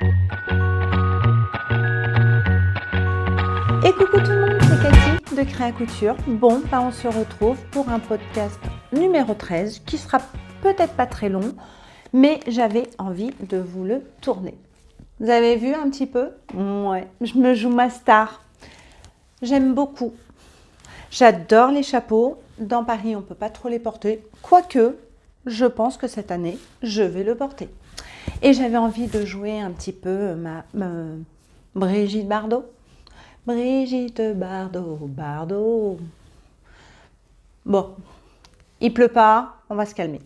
Et coucou tout le monde, c'est Cathy de Créa Couture. Bon, on se retrouve pour un podcast numéro 13 qui sera peut-être pas très long, mais j'avais envie de vous le tourner. Vous avez vu un petit peu? Ouais, je me joue ma star. J'aime beaucoup. J'adore les chapeaux. Dans Paris, on ne peut pas trop les porter. Quoique, je pense que cette année, je vais le porter. Et j'avais envie de jouer un petit peu ma Brigitte Bardot. Brigitte Bardot. Bon, il pleut pas, on va se calmer.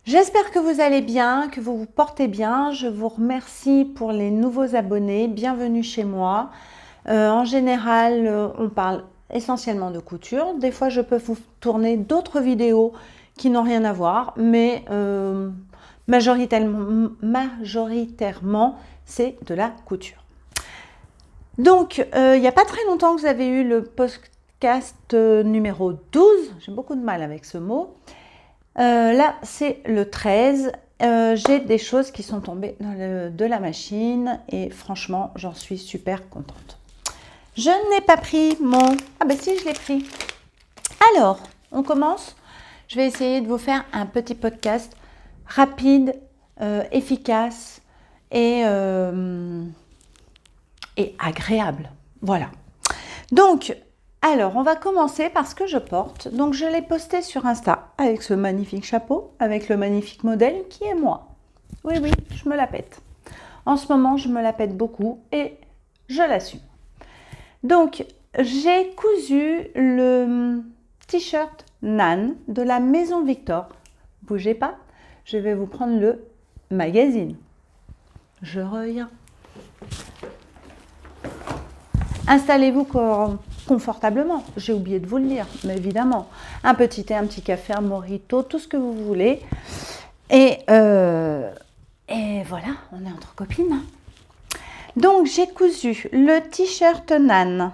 J'espère que vous allez bien, que vous vous portez bien. Je vous remercie pour les nouveaux abonnés. Bienvenue chez moi. En général, on parle essentiellement de couture. Des fois, je peux vous tourner d'autres vidéos qui n'ont rien à voir, mais majoritairement, c'est de la couture. Donc, il n'y a pas très longtemps que vous avez eu le podcast numéro 12. J'ai beaucoup de mal avec ce mot. Là, c'est le 13. J'ai des choses qui sont tombées de la machine et franchement, j'en suis super contente. Je n'ai pas pris mon... Ah ben si, je l'ai pris. Alors, on commence. Je vais essayer de vous faire un petit podcast rapide, efficace et agréable. Voilà. Donc, alors, on va commencer par ce que je porte. Donc, je l'ai posté sur Insta avec ce magnifique chapeau, avec le magnifique modèle qui est moi. Oui, je me la pète. En ce moment, je me la pète beaucoup et je l'assume. Donc, j'ai cousu le t-shirt Nan de la Maison Victor. Bougez pas, je vais vous prendre le magazine. Je reviens. Installez-vous confortablement, j'ai oublié de vous le dire, mais évidemment. Un petit thé, un petit café, un mojito, tout ce que vous voulez. Et voilà, on est entre copines. Donc, j'ai cousu le t-shirt Nan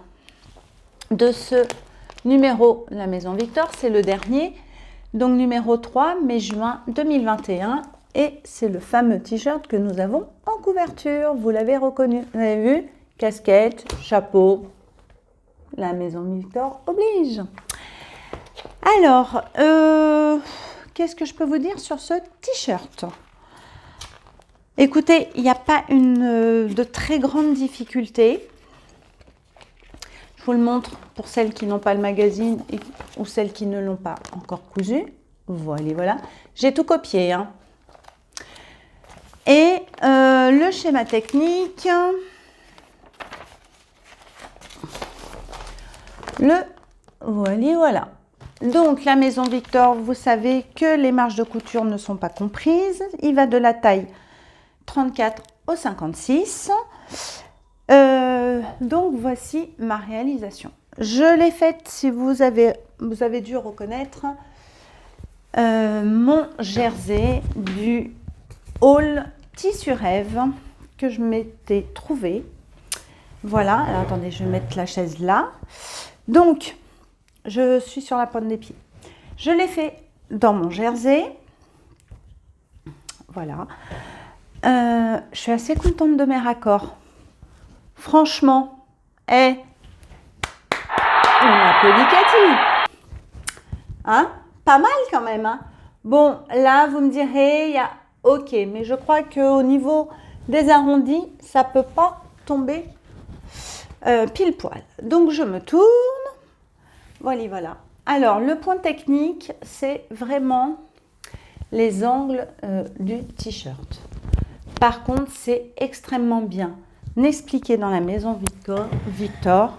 de ce numéro La Maison Victor, c'est le dernier. Donc, numéro 3, mai-juin 2021. Et c'est le fameux t-shirt que nous avons en couverture. Vous l'avez reconnu, vous avez vu ? Casquette, chapeau, La Maison Victor oblige. Alors, qu'est-ce que je peux vous dire sur ce t-shirt ? Écoutez, il n'y a pas de très grande difficulté. Je vous le montre pour celles qui n'ont pas le magazine ou celles qui ne l'ont pas encore cousu. Voilà. J'ai tout copié. Hein. Et le schéma technique... Voilà. Donc, la Maison Victor, vous savez que les marges de couture ne sont pas comprises. Il va de la taille 34 au 56. Donc, voici ma réalisation. Je l'ai faite, si vous avez dû reconnaître, mon jersey du haul Tissu Rêve que je m'étais trouvé. Voilà. Alors, attendez, je vais mettre la chaise là. Donc, je suis sur la pointe des pieds. Je l'ai fait dans mon jersey. Voilà. Je suis assez contente de mes raccords. Franchement, on applaudit Cathy. Hein? Pas mal quand même. Hein? Bon, là, vous me direz, il y a OK, mais je crois qu'au niveau des arrondis, ça ne peut pas tomber pile poil. Donc, je me tourne. Voilà. Alors, le point technique, c'est vraiment les angles du t-shirt. Par contre, c'est extrêmement bien expliqué dans la Maison Victor.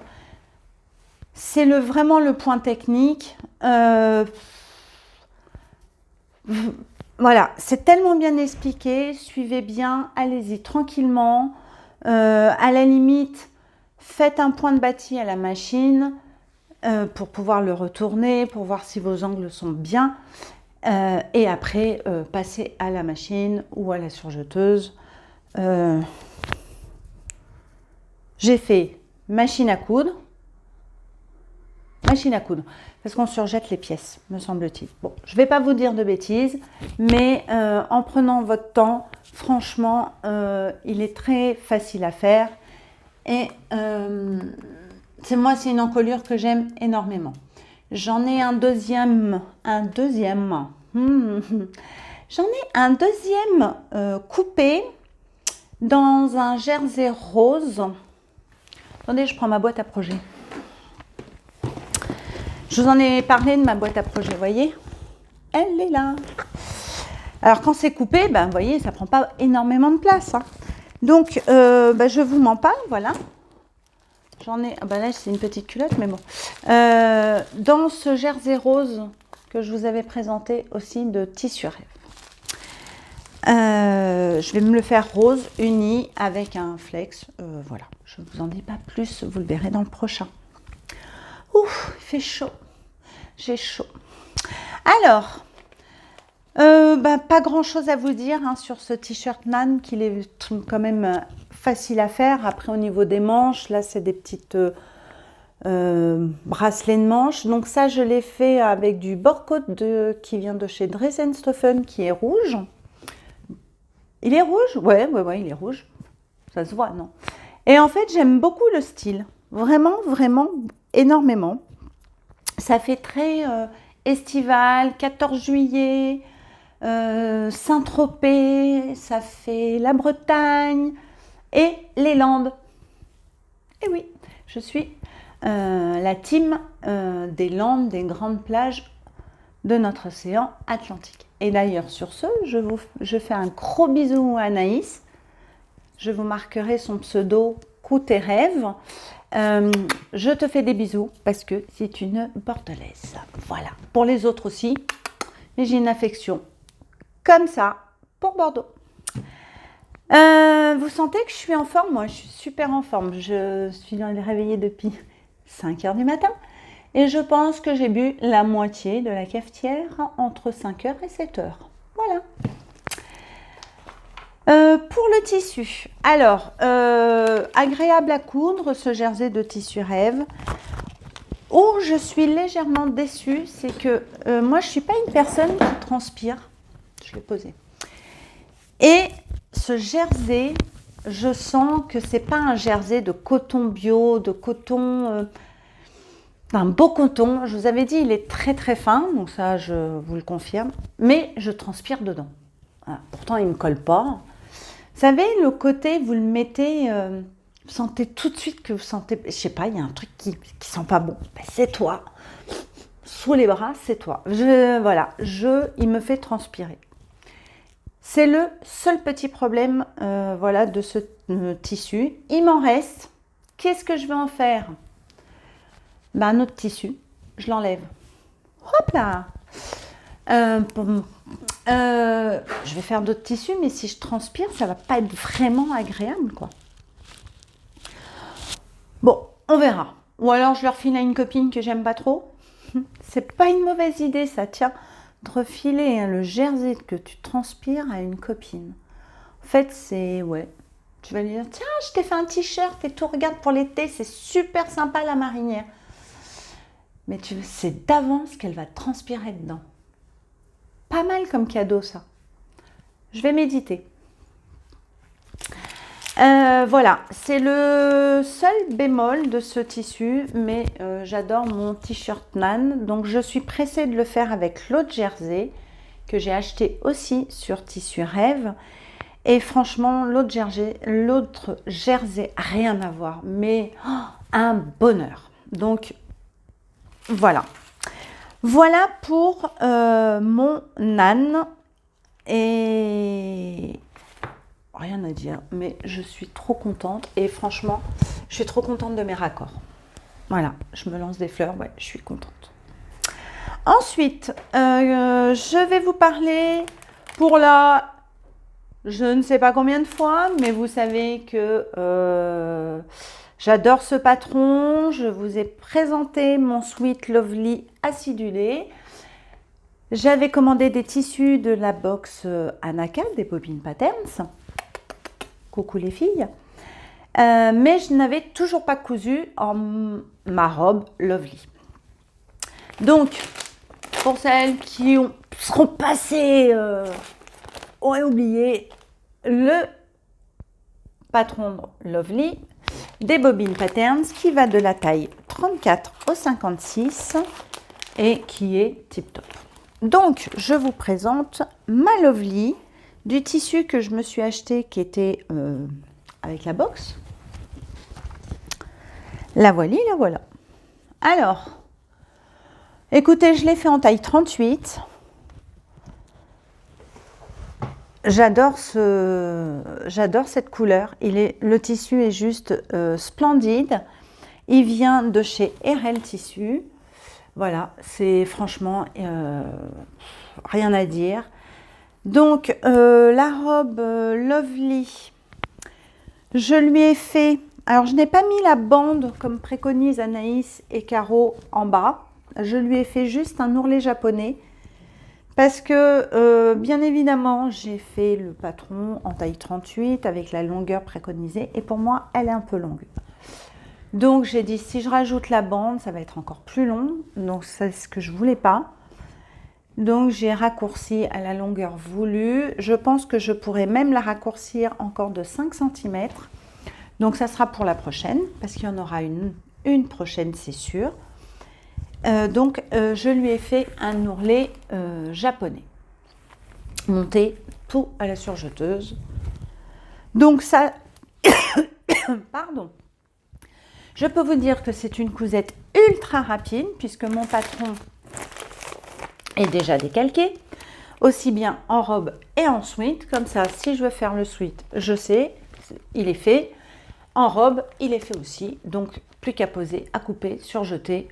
C'est vraiment le point technique. Voilà, c'est tellement bien expliqué. Suivez bien, allez-y tranquillement. À la limite, faites un point de bâti à la machine pour pouvoir le retourner, pour voir si vos angles sont bien. Et après, passez à la machine ou à la surjeteuse. J'ai fait machine à coudre, machine à coudre, parce qu'on surjette les pièces, me semble-t-il. Bon, je ne vais pas vous dire de bêtises, mais en prenant votre temps, franchement, il est très facile à faire. Et c'est une encolure que j'aime énormément. J'en ai un deuxième. J'en ai un deuxième coupé dans un jersey rose. Attendez, je prends ma boîte à projet. Je vous en ai parlé de ma boîte à projet, vous voyez? Elle est là. Alors quand c'est coupé, vous voyez, ça ne prend pas énormément de place. Hein. Donc, je vous m'en parle, voilà. J'en ai, là c'est une petite culotte, mais bon. Dans ce jersey rose que je vous avais présenté aussi de Tissu Rêve. Je vais me le faire rose uni avec un flex. Voilà, je ne vous en dis pas plus, vous le verrez dans le prochain. Ouf, il fait chaud. J'ai chaud. Alors, pas grand chose à vous dire sur ce t-shirt Nan, qu'il est quand même facile à faire. Après, au niveau des manches, là, c'est des petites bracelets de manches. Donc ça, je l'ai fait avec du bord-côte qui vient de chez Dress & Stephen, qui est rouge. Il est rouge? Ouais, il est rouge. Ça se voit, non? Et en fait, j'aime beaucoup le style. Vraiment, vraiment, énormément. Ça fait très estival, 14 juillet, Saint-Tropez, ça fait la Bretagne et les Landes. Et oui, je suis la team des Landes, des grandes plages de notre océan Atlantique. Et d'ailleurs, sur ce, je fais un gros bisou à Anaïs. Je vous marquerai son pseudo Coup tes rêves. Je te fais des bisous parce que c'est une Bordelaise. Voilà. Pour les autres aussi, mais j'ai une affection comme ça pour Bordeaux. Vous sentez que je suis en forme? Moi, je suis super en forme. Je suis réveillée depuis 5 heures du matin et je pense que j'ai bu la moitié de la cafetière entre 5 heures et 7 heures. Voilà. Pour le tissu, alors, agréable à coudre, ce jersey de Tissu Rêve. Où je suis légèrement déçue, c'est que moi, je ne suis pas une personne qui transpire. Je l'ai posé. Et ce jersey, je sens que ce n'est pas un jersey de coton bio, de coton, d'un beau coton. Je vous avais dit, il est très très fin, donc ça, je vous le confirme. Mais je transpire dedans. Voilà. Pourtant, il ne me colle pas. Vous savez, le côté, vous le mettez, vous sentez tout de suite que vous sentez, je sais pas, il y a un truc qui sent pas bon. Ben, c'est toi. Sous les bras, c'est toi. Il me fait transpirer. C'est le seul petit problème, de ce tissu. Il m'en reste. Qu'est-ce que je vais en faire? Un autre tissu. Je l'enlève. Hop là. Je vais faire d'autres tissus, mais si je transpire, ça va pas être vraiment agréable, quoi. Bon, on verra. Ou alors je le refile à une copine que j'aime pas trop. C'est pas une mauvaise idée, ça, tiens, de refiler le jersey que tu transpires à une copine. En fait, c'est, tu vas lui dire, tiens, je t'ai fait un t-shirt et tout, regarde pour l'été, c'est super sympa la marinière. Mais tu sais d'avance qu'elle va transpirer dedans. Pas mal comme cadeau, ça. Je vais méditer. Voilà, c'est le seul bémol de ce tissu, mais j'adore mon t-shirt Nan. Donc, je suis pressée de le faire avec l'autre jersey que j'ai acheté aussi sur Tissu Rêve. Et franchement, l'autre jersey, rien à voir, mais un bonheur. Donc, voilà. Voilà pour mon Nan. Et rien à dire, mais je suis trop contente. Et franchement, je suis trop contente de mes raccords. Voilà, je me lance des fleurs, je suis contente. Ensuite, je vais vous parler pour je ne sais pas combien de fois, mais vous savez que j'adore ce patron. Je vous ai présenté mon Sweet Lovely acidulé. J'avais commandé des tissus de la box Anaka, des Bobine Patterns. Coucou les filles. Mais je n'avais toujours pas cousu en ma robe Lovely. Donc, pour celles qui seront passées, auraient oublié, le patron Lovely des bobines Patterns qui va de la taille 34 au 56 et qui est tip top. Donc, je vous présente ma Lovely du tissu que je me suis acheté qui était avec la box. La voilà, la voilà. Alors, écoutez, je l'ai fait en taille 38. J'adore cette couleur. Le tissu est juste splendide. Il vient de chez RL Tissu. Voilà, c'est franchement rien à dire. Donc, la robe Lovely, je lui ai fait... Alors, je n'ai pas mis la bande comme préconise Anaïs et Caro en bas. Je lui ai fait juste un ourlet japonais. Parce que, bien évidemment, j'ai fait le patron en taille 38 avec la longueur préconisée. Et pour moi, elle est un peu longue. Donc, j'ai dit, si je rajoute la bande, ça va être encore plus long. Donc, c'est ce que je ne voulais pas. Donc, j'ai raccourci à la longueur voulue. Je pense que je pourrais même la raccourcir encore de 5 cm. Donc, ça sera pour la prochaine, parce qu'il y en aura une prochaine, c'est sûr. Je lui ai fait un ourlet japonais, monté tout à la surjeteuse. Donc ça, pardon, je peux vous dire que c'est une cousette ultra rapide puisque mon patron est déjà décalqué, aussi bien en robe et en sweat. Comme ça, si je veux faire le sweat, je sais, il est fait. En robe, il est fait aussi, donc plus qu'à poser, à couper, surjeter.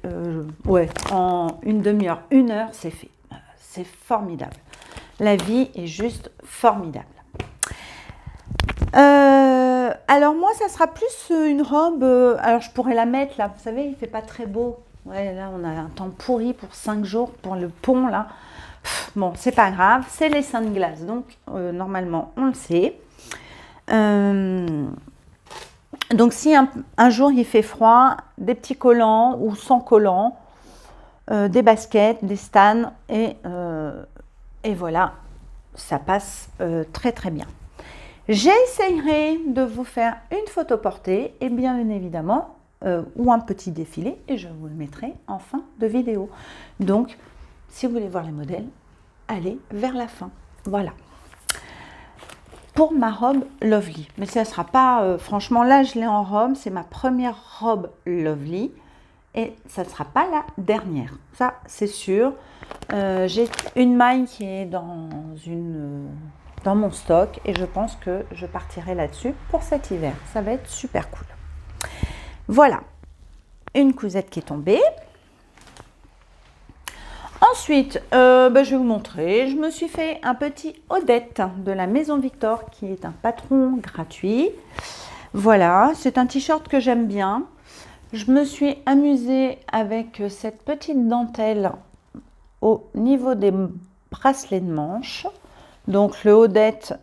En une demi-heure, 1 heure, c'est fait. C'est formidable. La vie est juste formidable. Alors moi, ça sera plus une robe. Alors je pourrais la mettre là. Vous savez, il fait pas très beau. Ouais, là on a un temps pourri pour 5 jours pour le pont là. Bon, c'est pas grave. C'est les seins de glace, donc normalement on le sait. Donc si un jour il fait froid, des petits collants ou sans collants, des baskets, des stans et voilà, ça passe très très bien. J'essayerai de vous faire une photo portée et bien évidemment ou un petit défilé et je vous le mettrai en fin de vidéo. Donc si vous voulez voir les modèles, allez vers la fin. Voilà. Pour ma robe Lovely. Mais ça ne sera pas... franchement, là, je l'ai en robe. C'est ma première robe Lovely. Et ça ne sera pas la dernière. Ça, c'est sûr. J'ai une maille qui est dans mon stock. Et je pense que je partirai là-dessus pour cet hiver. Ça va être super cool. Voilà. Une cousette qui est tombée. Ensuite, je vais vous montrer, je me suis fait un petit Odette de la Maison Victor qui est un patron gratuit. Voilà, c'est un t-shirt que j'aime bien. Je me suis amusée avec cette petite dentelle au niveau des bracelets de manche. Donc le Odette,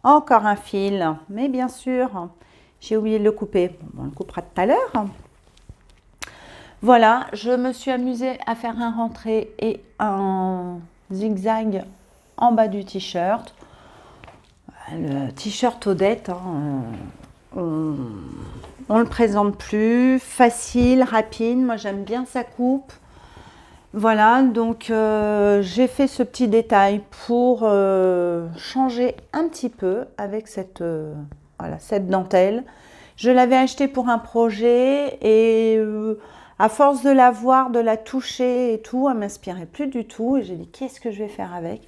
encore un fil, mais bien sûr, j'ai oublié de le couper. Bon, on le coupera tout à l'heure. Voilà, je me suis amusée à faire un rentré et un zigzag en bas du t-shirt. Le t-shirt Odette, on ne le présente plus. Facile, rapide. Moi, j'aime bien sa coupe. Voilà, donc j'ai fait ce petit détail pour changer un petit peu avec cette dentelle. Je l'avais acheté pour un projet et... à force de la voir, de la toucher et tout, elle ne m'inspirait plus du tout. Et j'ai dit, qu'est-ce que je vais faire avec?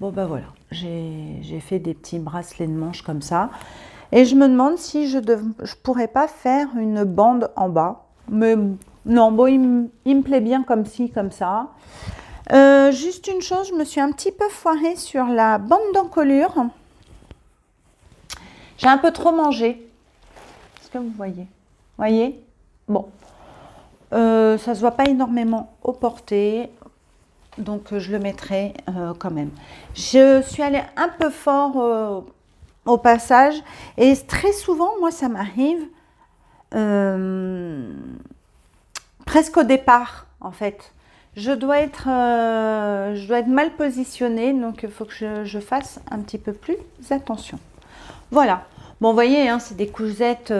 Bon, ben voilà, j'ai fait des petits bracelets de manche comme ça. Et je me demande si je pourrais pas faire une bande en bas. Mais non, bon, il me plaît bien comme ci, comme ça. Juste une chose, je me suis un petit peu foirée sur la bande d'encolure. J'ai un peu trop mangé. Est-ce que vous voyez? Voyez? Bon. Ça ne se voit pas énormément au porté, donc je le mettrai quand même. Je suis allée un peu fort au passage et très souvent, moi, ça m'arrive presque au départ, en fait. Je dois être mal positionnée, donc il faut que je fasse un petit peu plus attention. Voilà. Bon, vous voyez, hein, c'est des courgettes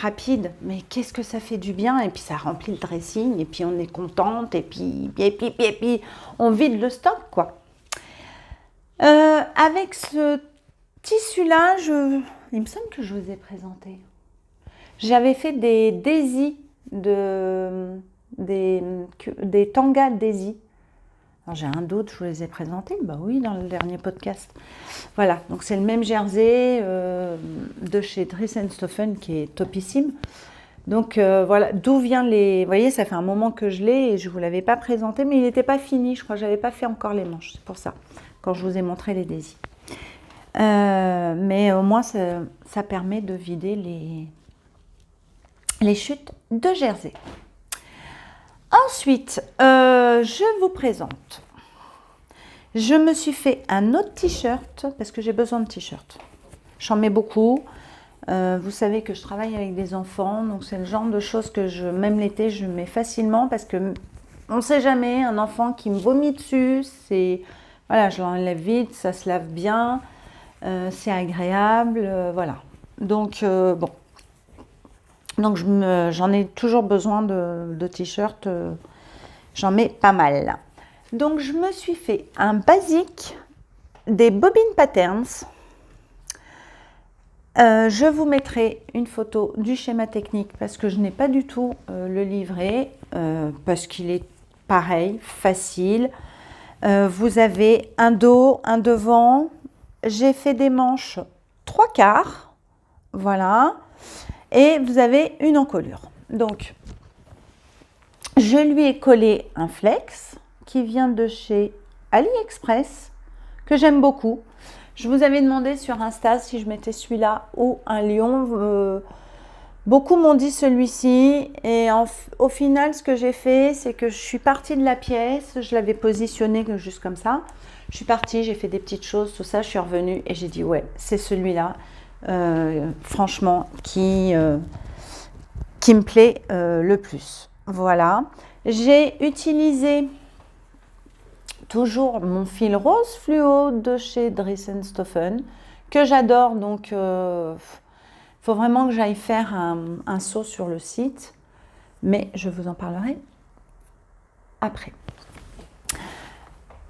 rapides, mais qu'est-ce que ça fait du bien. Et puis ça remplit le dressing, et puis on est contente, et puis on vide le stock, quoi. Avec ce tissu-là, il me semble que je vous ai présenté. J'avais fait des Daisy, des tangas Daisy. Alors j'ai un doute, je vous les ai présentés. Bah oui, dans le dernier podcast. Voilà, donc c'est le même jersey de chez Dries & Stoffen qui est topissime. Donc voilà, d'où vient les... Vous voyez, ça fait un moment que je l'ai et je ne vous l'avais pas présenté, mais il n'était pas fini, je crois que je n'avais pas fait encore les manches, c'est pour ça, quand je vous ai montré les Daisy. Mais au moins, ça permet de vider les chutes de jersey. Ensuite, je vous présente. Je me suis fait un autre t-shirt parce que j'ai besoin de t-shirts. J'en mets beaucoup. Vous savez que je travaille avec des enfants, donc c'est le genre de choses que même l'été, je mets facilement parce que on ne sait jamais, un enfant qui me vomit dessus, voilà, je l'enlève vite, ça se lave bien, c'est agréable, voilà. Donc bon. Donc j'en ai toujours besoin de t-shirts, j'en mets pas mal. Donc je me suis fait un basique des Bobbin Patterns. Je vous mettrai une photo du schéma technique parce que je n'ai pas du tout le livret, parce qu'il est pareil, facile. Vous avez un dos, un devant. J'ai fait des manches 3/4, voilà. Et vous avez une encolure. Donc, je lui ai collé un flex qui vient de chez AliExpress, que j'aime beaucoup. Je vous avais demandé sur Insta si je mettais celui-là ou un lion. Beaucoup m'ont dit celui-ci. Et au final, ce que j'ai fait, c'est que je suis partie de la pièce. Je l'avais positionné juste comme ça. Je suis partie, j'ai fait des petites choses, tout ça. Je suis revenue et j'ai dit, ouais, c'est celui-là. Franchement, qui me plaît le plus. Voilà. J'ai utilisé toujours mon fil rose fluo de chez Dries & Stoffen, que j'adore. Donc, faut vraiment que j'aille faire un saut sur le site. Mais je vous en parlerai après.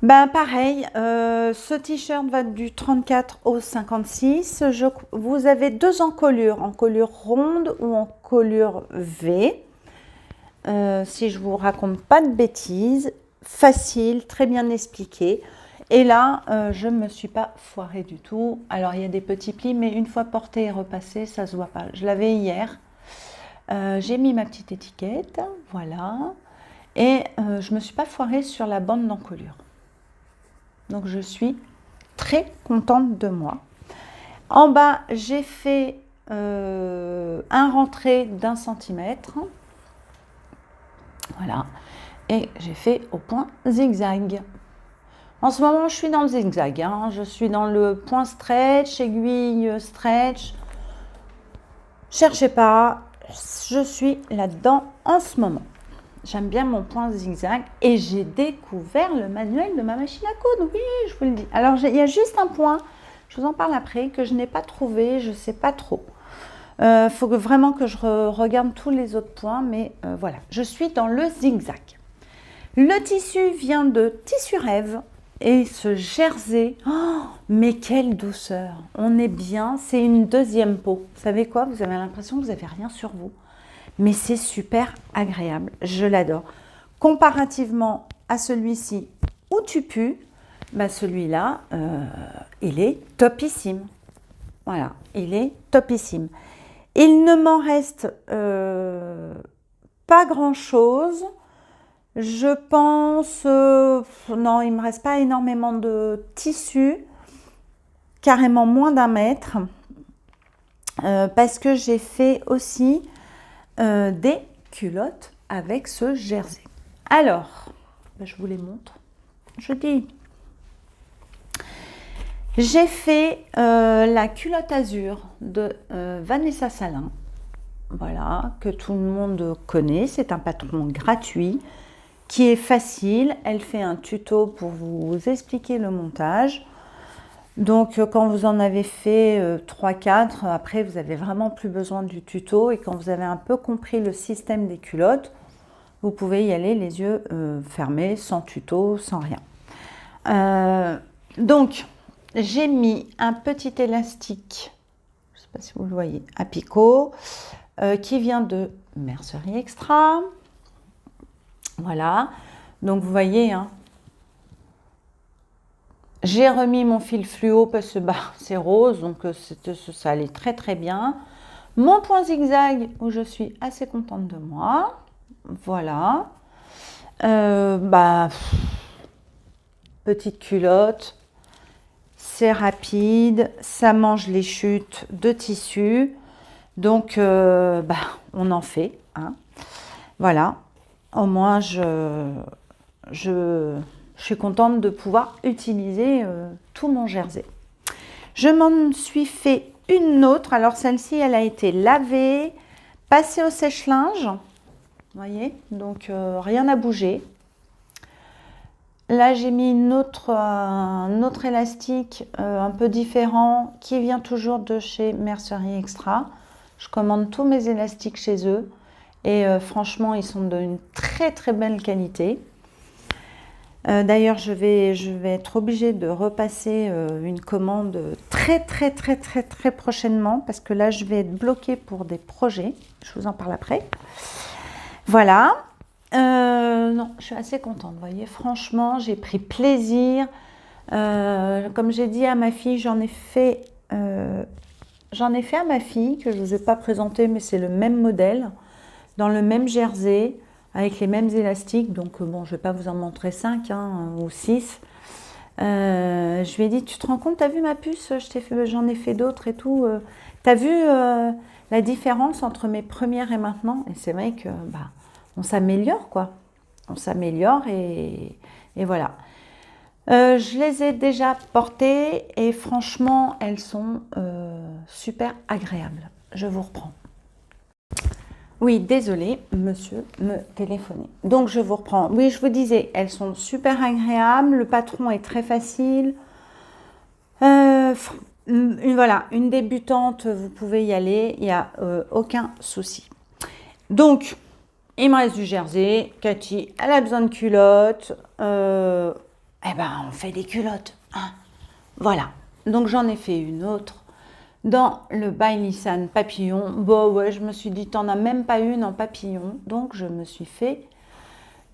Ben pareil, ce t-shirt va du 34 au 56. Vous avez deux encolures, encolure ronde ou encolure V. Si je vous raconte pas de bêtises, facile, très bien expliqué. Et là, je ne me suis pas foirée du tout. Alors, il y a des petits plis, mais une fois porté et repassé, ça ne se voit pas. Je l'avais hier. J'ai mis ma petite étiquette, voilà. Et je ne me suis pas foirée sur la bande d'encolure. Donc, je suis très contente de moi. En bas, j'ai fait un rentré d'1 centimètre. Voilà. Et j'ai fait au point zigzag. En ce moment, je suis dans le zigzag. Hein. Je suis dans le point stretch, aiguille stretch. Cherchez pas, je suis là-dedans en ce moment. J'aime bien mon point zigzag et j'ai découvert le manuel de ma machine à coudre. Oui, je vous le dis. Alors, il y a juste un point, je vous en parle après, que je n'ai pas trouvé, je ne sais pas trop. Faut vraiment que je regarde tous les autres points, mais voilà. Je suis dans le zigzag. Le tissu vient de Tissu Rêve. Et ce jersey, oh, mais quelle douceur. On est bien, c'est une deuxième peau. Vous savez quoi? Vous avez l'impression que vous n'avez rien sur vous. Mais c'est super agréable, je l'adore. Comparativement à celui-ci où tu pues, bah celui-là, il est topissime. Voilà, il est topissime. Il ne m'en reste pas grand-chose. Je pense, non, il ne me reste pas énormément de tissu, carrément moins d'1 mètre, parce que j'ai fait aussi des culottes avec ce jersey. Alors, je vous les montre. Je dis, j'ai fait la culotte azur de Vanessa Salin, voilà, que tout le monde connaît. C'est un patron gratuit qui est facile. Elle fait un tuto pour vous expliquer le montage. Donc, quand vous en avez fait 3-4, après, vous n'avez vraiment plus besoin du tuto. Et quand vous avez un peu compris le système des culottes, vous pouvez y aller les yeux fermés, sans tuto, sans rien. Donc, j'ai mis un petit élastique, je ne sais pas si vous le voyez, à picot, qui vient de Mercerie Extra. Voilà. Donc, vous voyez, hein, j'ai remis mon fil fluo parce que c'est rose, donc ça allait très très bien. Mon point zigzag où je suis assez contente de moi. Voilà. Petite culotte. C'est rapide. Ça mange les chutes de tissu. Donc, on en fait. Hein. Voilà. Au moins, je suis contente de pouvoir utiliser tout mon jersey. Je m'en suis fait une autre. Alors celle-ci, elle a été lavée, passée au sèche-linge. Vous voyez, donc rien n'a bougé. Là, j'ai mis un autre élastique un peu différent qui vient toujours de chez Mercerie Extra. Je commande tous mes élastiques chez eux et franchement, ils sont d'une très très belle qualité. D'ailleurs, je vais être obligée de repasser une commande très prochainement parce que là, je vais être bloquée pour des projets. Je vous en parle après. Voilà. Non, je suis assez contente. Vous voyez, franchement, j'ai pris plaisir. Comme j'ai dit à ma fille, j'en ai fait à ma fille que je ne vous ai pas présenté, mais c'est le même modèle, dans le même jersey, avec les mêmes élastiques. Donc, bon, je ne vais pas vous en montrer 5 ou 6. Je lui ai dit, tu te rends compte, tu as vu ma puce, j'en ai fait d'autres et tout. Tu as vu la différence entre mes premières et maintenant? Et c'est vrai que on s'améliore, quoi. On s'améliore et voilà. Je les ai déjà portées et franchement, elles sont super agréables. Je vous reprends. Oui, désolé, monsieur me téléphonait. Donc, je vous reprends. Oui, je vous disais, elles sont super agréables. Le patron est très facile. Voilà, une débutante, vous pouvez y aller. Il n'y a aucun souci. Donc, il me reste du jersey. Cathy, elle a besoin de culottes. On fait des culottes. Hein. Voilà. Donc, j'en ai fait une autre. Dans le By Nissan papillon, je me suis dit, t'en as même pas une en papillon. Donc, je me suis fait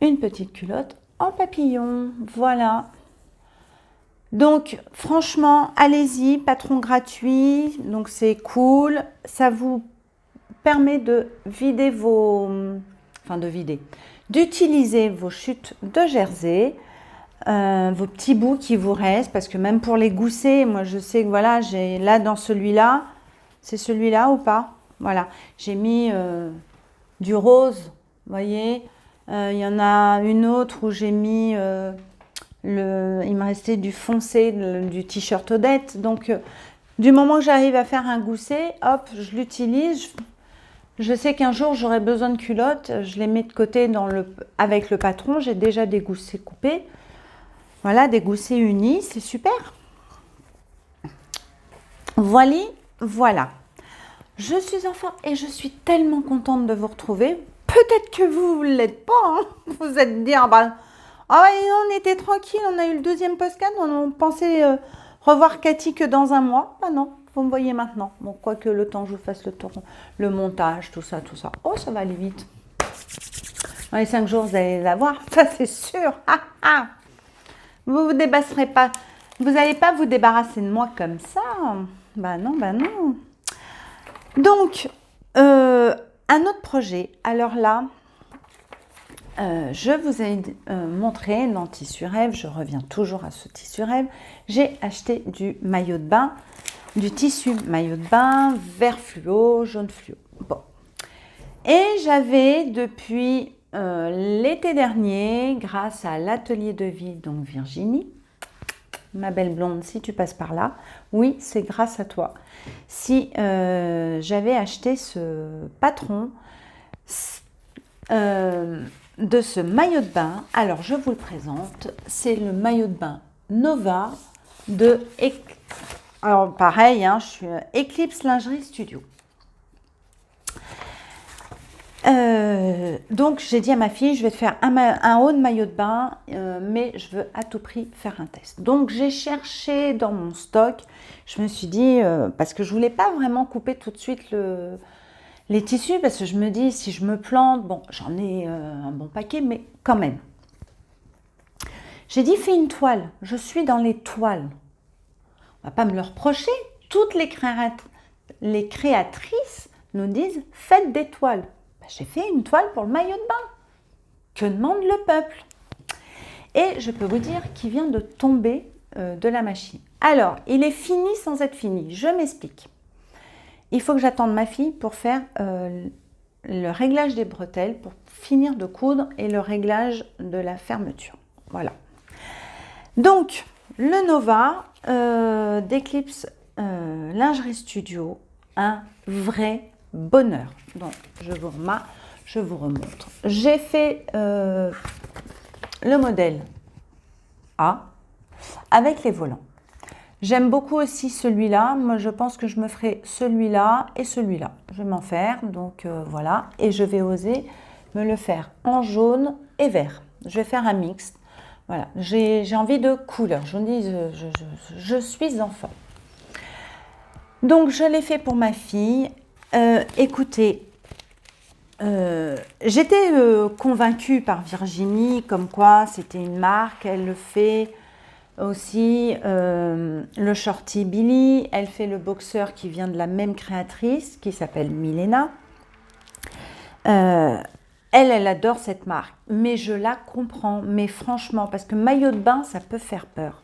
une petite culotte en papillon. Voilà. Donc, franchement, allez-y, patron gratuit. Donc, c'est cool. Ça vous permet de vider d'utiliser vos chutes de jersey. Vos petits bouts qui vous restent, parce que même pour les gousser, moi je sais que voilà, j'ai là dans celui-là, c'est celui-là ou pas? Voilà, j'ai mis du rose, vous voyez, il y en a une autre où j'ai mis il me restait du foncé, du t-shirt Odette, donc du moment que j'arrive à faire un gousset, hop, je l'utilise. Je sais qu'un jour j'aurai besoin de culottes, je les mets de côté avec le patron, j'ai déjà des goussets coupés. Voilà, des goussets unis, c'est super. Voilà. Je suis en forme et je suis tellement contente de vous retrouver. Peut-être que vous ne l'êtes pas. Hein. Vous êtes dit, on était tranquille, on a eu le deuxième podcast, on pensait revoir Cathy que dans un mois. Non, vous me voyez maintenant. Bon, quoique le temps que je vous fasse le montage, tout ça. Oh, ça va aller vite. Dans les 5 jours, vous allez la voir, ça c'est sûr. Vous vous débarrasserez pas. Vous n'allez pas vous débarrasser de moi comme ça. Non. Donc, un autre projet. Alors là, je vous ai montré dans Tissu Rêve. Je reviens toujours à ce Tissu Rêve. J'ai acheté du maillot de bain, du tissu maillot de bain, vert fluo, jaune fluo. Bon. Et j'avais depuis l'été dernier, grâce à l'atelier de vie, donc Virginie, ma belle blonde, si tu passes par là, oui, c'est grâce à toi. Si j'avais acheté ce patron, de ce maillot de bain. Alors, je vous le présente. C'est le maillot de bain Nova de... Alors, pareil, je suis Eclipse Lingerie Studio. Donc, j'ai dit à ma fille, je vais te faire un haut de maillot de bain, mais je veux à tout prix faire un test. Donc, j'ai cherché dans mon stock. Je me suis dit, parce que je voulais pas vraiment couper tout de suite les tissus, parce que je me dis, si je me plante, bon, j'en ai un bon paquet, mais quand même. J'ai dit, fais une toile. Je suis dans les toiles. On va pas me le reprocher. Toutes les créatrices nous disent, faites des toiles. Ben, j'ai fait une toile pour le maillot de bain. Que demande le peuple? Et je peux vous dire qu'il vient de tomber de la machine. Alors, il est fini sans être fini. Je m'explique. Il faut que j'attende ma fille pour faire le réglage des bretelles, pour finir de coudre et le réglage de la fermeture. Voilà. Donc, le Nova d'Eclipse Lingerie Studio, un vrai bonheur. Donc, je vous remontre. J'ai fait le modèle A avec les volants. J'aime beaucoup aussi celui-là. Moi, je pense que je me ferai celui-là et celui-là. Je vais m'en faire, donc voilà. Et je vais oser me le faire en jaune et vert. Je vais faire un mix. Voilà, j'ai envie de couleur. Je vous dis, je suis en forme. Donc, je l'ai fait pour ma fille. Écoutez, j'étais convaincue par Virginie, comme quoi c'était une marque. Elle le fait aussi, le shorty Billy. Elle fait le boxeur qui vient de la même créatrice, qui s'appelle Milena. Elle adore cette marque, mais je la comprends, mais franchement, parce que maillot de bain, ça peut faire peur.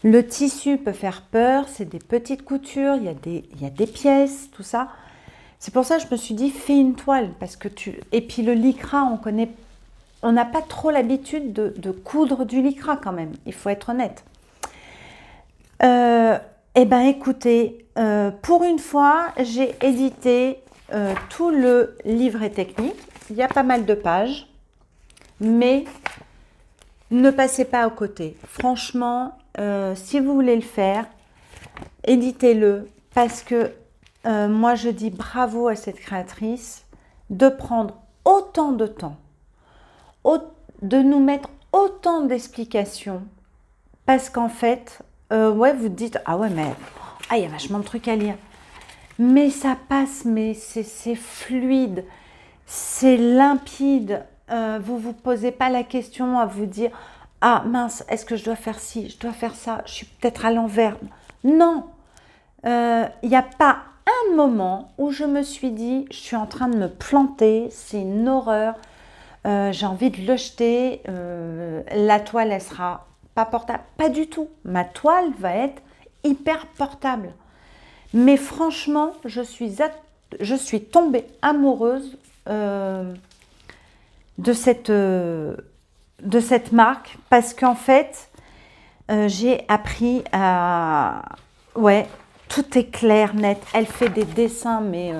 Le tissu peut faire peur, c'est des petites coutures, il y a des pièces, tout ça. C'est pour ça que je me suis dit, fais une toile, parce que et puis le lycra, on n'a pas trop l'habitude de coudre du lycra quand même, il faut être honnête. Eh bien, écoutez, pour une fois, j'ai édité tout le livret technique. Il y a pas mal de pages, mais ne passez pas à côté. Franchement, si vous voulez le faire, éditez-le, parce que moi, je dis bravo à cette créatrice de prendre autant de temps, de nous mettre autant d'explications, parce qu'en fait, ouais, vous dites, ah ouais, mais il y a vachement de trucs à lire. Mais ça passe, mais c'est fluide, c'est limpide. Vous ne vous posez pas la question à vous dire, ah mince, est-ce que je dois faire ci, je dois faire ça, je suis peut-être à l'envers. Non, il n'y a pas un moment où je me suis dit, je suis en train de me planter, c'est une horreur, j'ai envie de le jeter, la toile, elle sera pas portable. Pas du tout, ma toile va être hyper portable. Mais franchement, je suis tombée amoureuse de cette marque, parce qu'en fait, j'ai appris à... Ouais, tout est clair, net. Elle fait des dessins, mais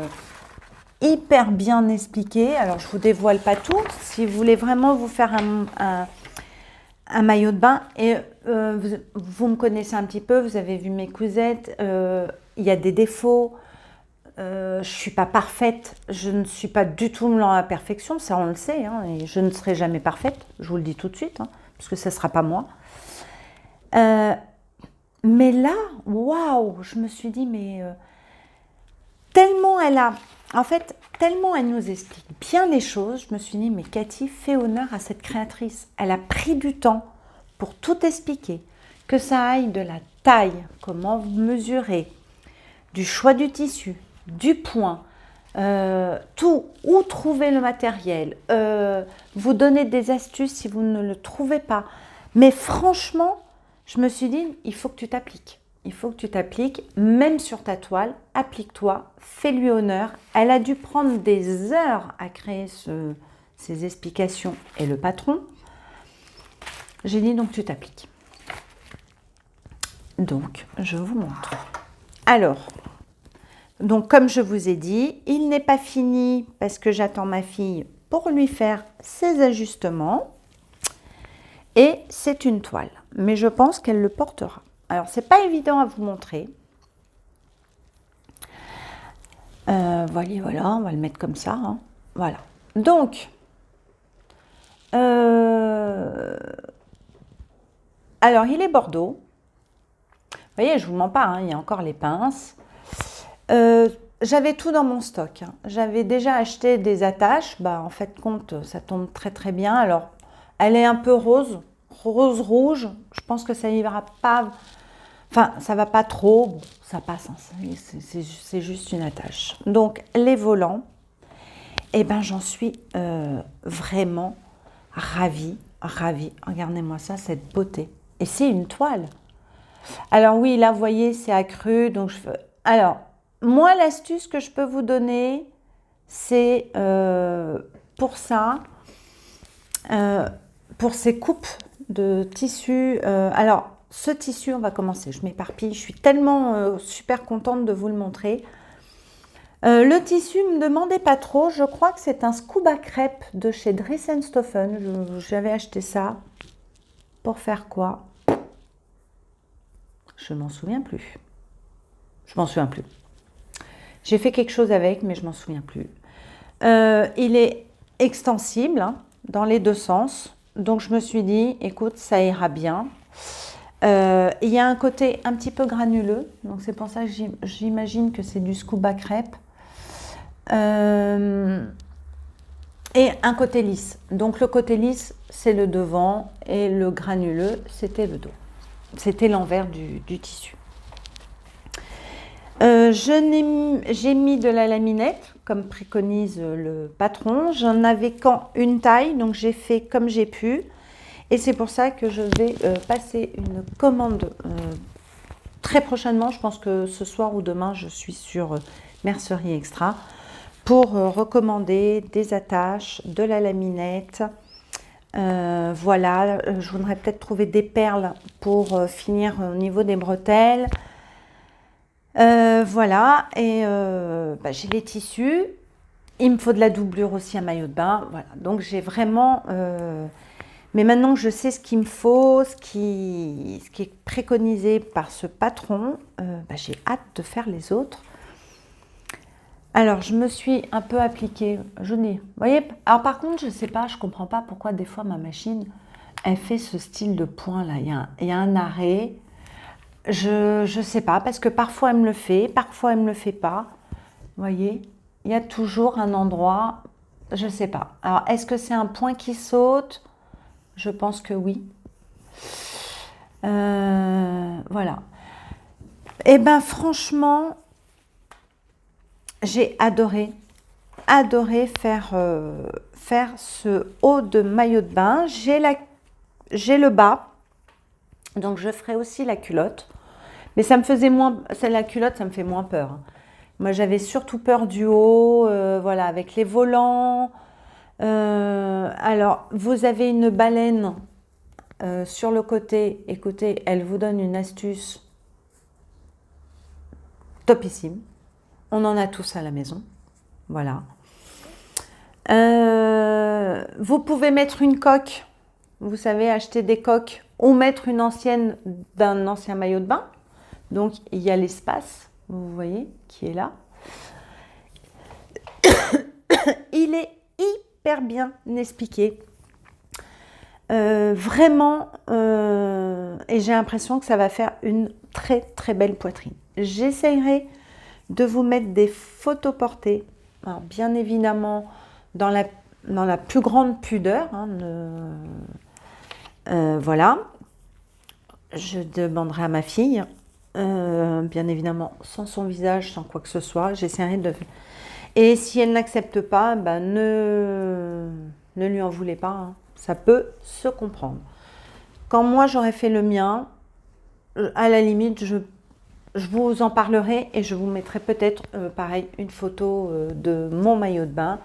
hyper bien expliqués. Alors, je ne vous dévoile pas tout. Si vous voulez vraiment vous faire un maillot de bain, et vous me connaissez un petit peu, vous avez vu mes cousettes, il y a des défauts, je ne suis pas parfaite, je ne suis pas du tout dans la perfection, ça on le sait, et je ne serai jamais parfaite, je vous le dis tout de suite, parce que ça ne sera pas moi. Mais là, waouh, je me suis dit, mais tellement elle nous explique bien les choses, je me suis dit, mais Cathy, fais honneur à cette créatrice. Elle a pris du temps pour tout expliquer, que ça aille de la taille, comment vous mesurez, du choix du tissu, du point, tout, où trouver le matériel, vous donner des astuces si vous ne le trouvez pas. Mais franchement, je me suis dit, il faut que tu t'appliques. Il faut que tu t'appliques, même sur ta toile, applique-toi, fais-lui honneur. Elle a dû prendre des heures à créer ces explications et le patron. J'ai dit donc tu t'appliques. Donc, je vous montre. Alors, donc comme je vous ai dit, il n'est pas fini parce que j'attends ma fille pour lui faire ses ajustements. Et c'est une toile, mais je pense qu'elle le portera. Alors, c'est pas évident à vous montrer. Voilà, on va le mettre comme ça. Hein. Voilà. Donc, alors, il est Bordeaux. Vous voyez, je ne vous mens pas, hein, il y a encore les pinces. J'avais tout dans mon stock. Hein. J'avais déjà acheté des attaches. Bah, en fait, compte, ça tombe très très bien. Alors, elle est un peu rose rouge. Je pense que ça n'ira pas. Enfin, ça va pas trop. Bon, ça passe. Hein. C'est juste une attache. Donc, les volants. Eh ben, j'en suis vraiment ravie. Regardez-moi ça, cette beauté. Et c'est une toile. Alors oui, là, vous voyez, c'est accru. Donc alors, moi, l'astuce que je peux vous donner, c'est pour ça, pour ces coupes de tissu. Alors, ce tissu, on va commencer. Je m'éparpille. Je suis tellement super contente de vous le montrer. Le tissu, ne me demandez pas trop. Je crois que c'est un scuba crêpe de chez Dries & Stoffen. J'avais acheté ça. Pour faire quoi? Je m'en souviens plus. J'ai fait quelque chose avec, mais je m'en souviens plus. Il est extensible hein, dans les deux sens. Donc, je me suis dit, écoute, ça ira bien. Il y a un côté un petit peu granuleux. Donc, c'est pour ça que j'imagine que c'est du scuba crêpe. Et un côté lisse. Donc, le côté lisse, c'est le devant. Et le granuleux, c'était le dos. C'était l'envers du tissu. J'ai mis de la laminette, comme préconise le patron. J'en avais qu'une taille, donc j'ai fait comme j'ai pu. Et c'est pour ça que je vais passer une commande très prochainement. Je pense que ce soir ou demain, je suis sur Mercerie Extra pour recommander des attaches, de la laminette. Voilà, je voudrais peut-être trouver des perles pour finir au niveau des bretelles. Voilà, et j'ai les tissus. Il me faut de la doublure aussi à maillot de bain. Voilà, donc j'ai vraiment... mais maintenant que je sais ce qu'il me faut, ce qui est préconisé par ce patron, j'ai hâte de faire les autres. Alors, je me suis un peu appliquée. Vous voyez, alors par contre, je ne sais pas, je ne comprends pas pourquoi des fois ma machine, elle fait ce style de point là. Il y a un arrêt. Je ne sais pas, parce que parfois elle me le fait, parfois elle ne me le fait pas. Vous voyez, il y a toujours un endroit, je ne sais pas. Alors, est-ce que c'est un point qui saute? Je pense que oui. Voilà. Eh bien, franchement, j'ai adoré faire ce haut de maillot de bain. J'ai le bas, donc je ferai aussi la culotte. Mais ça me faisait moins, la culotte, ça me fait moins peur. Hein. Moi, j'avais surtout peur du haut, voilà, avec les volants. Alors, vous avez une baleine sur le côté. Écoutez, elle vous donne une astuce topissime. On en a tous à la maison. Voilà. Vous pouvez mettre une coque. Vous savez, acheter des coques ou mettre une ancienne d'un ancien maillot de bain. Donc, il y a l'espace, vous voyez, qui est là. Il est hyper bien expliqué. Vraiment, et j'ai l'impression que ça va faire une très très belle poitrine. J'essayerai de vous mettre des photos portées. Alors, bien évidemment, dans la plus grande pudeur. Hein, voilà. Je demanderai à ma fille. Bien évidemment sans son visage, sans quoi que ce soit, j'essaierai de... Et si elle n'accepte pas, ne lui en voulez pas, hein. Ça peut se comprendre. Quand moi j'aurai fait le mien, à la limite, je vous en parlerai et je vous mettrai peut-être, pareil, une photo de mon maillot de bain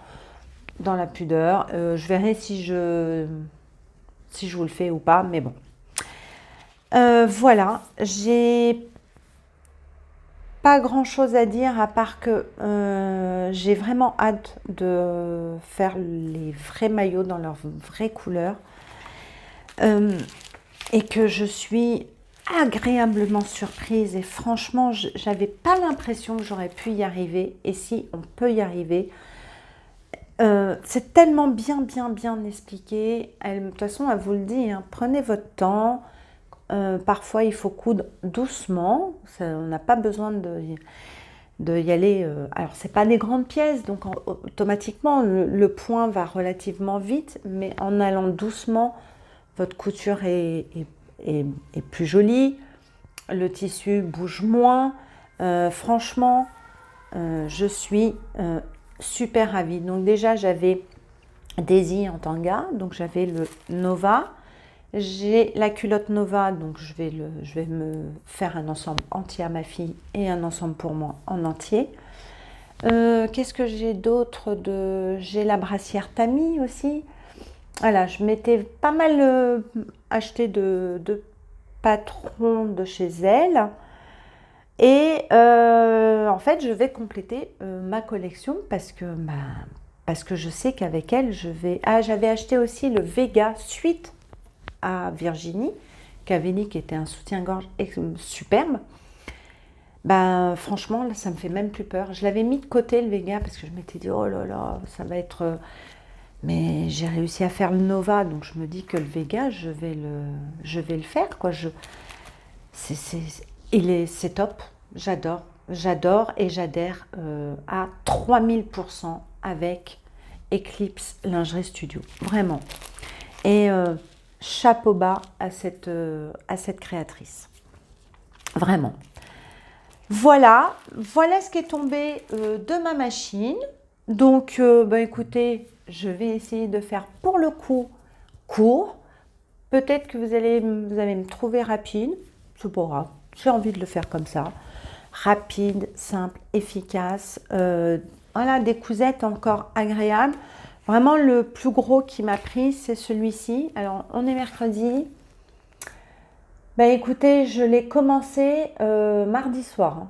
dans la pudeur. Je verrai si je vous le fais ou pas, mais bon. Voilà, j'ai pas grand chose à dire à part que j'ai vraiment hâte de faire les vrais maillots dans leurs vraies couleurs et que je suis agréablement surprise et franchement j'avais pas l'impression que j'aurais pu y arriver et si on peut y arriver. C'est tellement bien expliqué. De toute façon, elle vous le dit, hein, prenez votre temps. Parfois, il faut coudre doucement. On n'a pas besoin de y aller. Alors, c'est pas des grandes pièces, donc automatiquement, le point va relativement vite. Mais en allant doucement, votre couture est plus jolie. Le tissu bouge moins. Franchement, je suis super ravie. Donc déjà, j'avais Daisy en tanga, donc j'avais le Nova. J'ai la culotte Nova, donc je vais me faire un ensemble entier à ma fille et un ensemble pour moi en entier. Qu'est-ce que j'ai d'autre J'ai la brassière Tammy aussi. Voilà, je m'étais pas mal acheté de patrons de chez elle. Et en fait, je vais compléter ma collection parce que je sais qu'avec elle, je vais... Ah, j'avais acheté aussi le Vega suite à Virginie, qui était un soutien-gorge superbe. Ben, franchement, là, ça me fait même plus peur. Je l'avais mis de côté, le Vega, parce que je m'étais dit, oh là là, ça va être... Mais j'ai réussi à faire le Nova, donc je me dis que le Vega, je vais le faire, quoi. C'est top, j'adore et j'adhère à 3000% avec Eclipse Lingerie Studio, vraiment. Et chapeau bas à cette créatrice, vraiment. Voilà ce qui est tombé de ma machine. Donc, écoutez, je vais essayer de faire pour le coup court. Peut-être que vous allez me trouver rapide, c'est pas grave. J'ai envie de le faire comme ça. Rapide, simple, efficace. Voilà, des cousettes encore agréables. Vraiment, le plus gros qui m'a pris, c'est celui-ci. Alors, on est mercredi. Écoutez, je l'ai commencé mardi soir. Hein.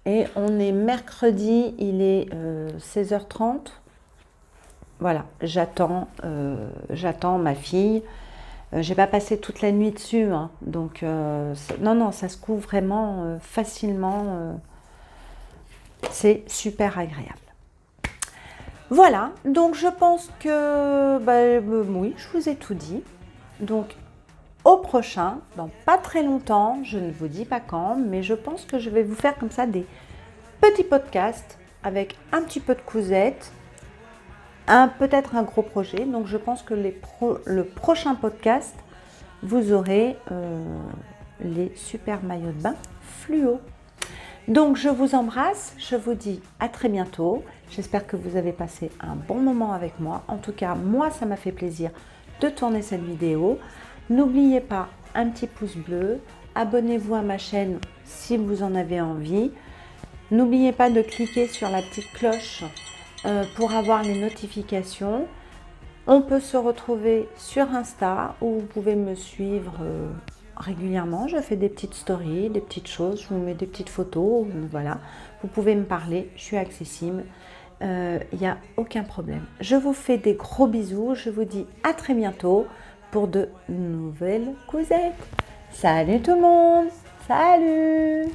Et on est mercredi, il est 16h30. Voilà, j'attends ma fille. J'ai pas passé toute la nuit dessus, hein, donc non, ça se couvre vraiment facilement. C'est super agréable. Voilà, donc je pense que oui, je vous ai tout dit. Donc au prochain, dans pas très longtemps, je ne vous dis pas quand, mais je pense que je vais vous faire comme ça des petits podcasts avec un petit peu de cousettes. Peut-être un gros projet, donc je pense que le prochain podcast, vous aurez les super maillots de bain fluo. Donc je vous embrasse, je vous dis à très bientôt. J'espère que vous avez passé un bon moment avec moi. En tout cas, moi, ça m'a fait plaisir de tourner cette vidéo. N'oubliez pas un petit pouce bleu, abonnez-vous à ma chaîne si vous en avez envie. N'oubliez pas de cliquer sur la petite cloche pour avoir les notifications. On peut se retrouver sur Insta où vous pouvez me suivre régulièrement. Je fais des petites stories, des petites choses, je vous mets des petites photos. Voilà, vous pouvez me parler, je suis accessible. Il n'y a aucun problème. Je vous fais des gros bisous. Je vous dis à très bientôt pour de nouvelles cousettes. Salut tout le monde! Salut!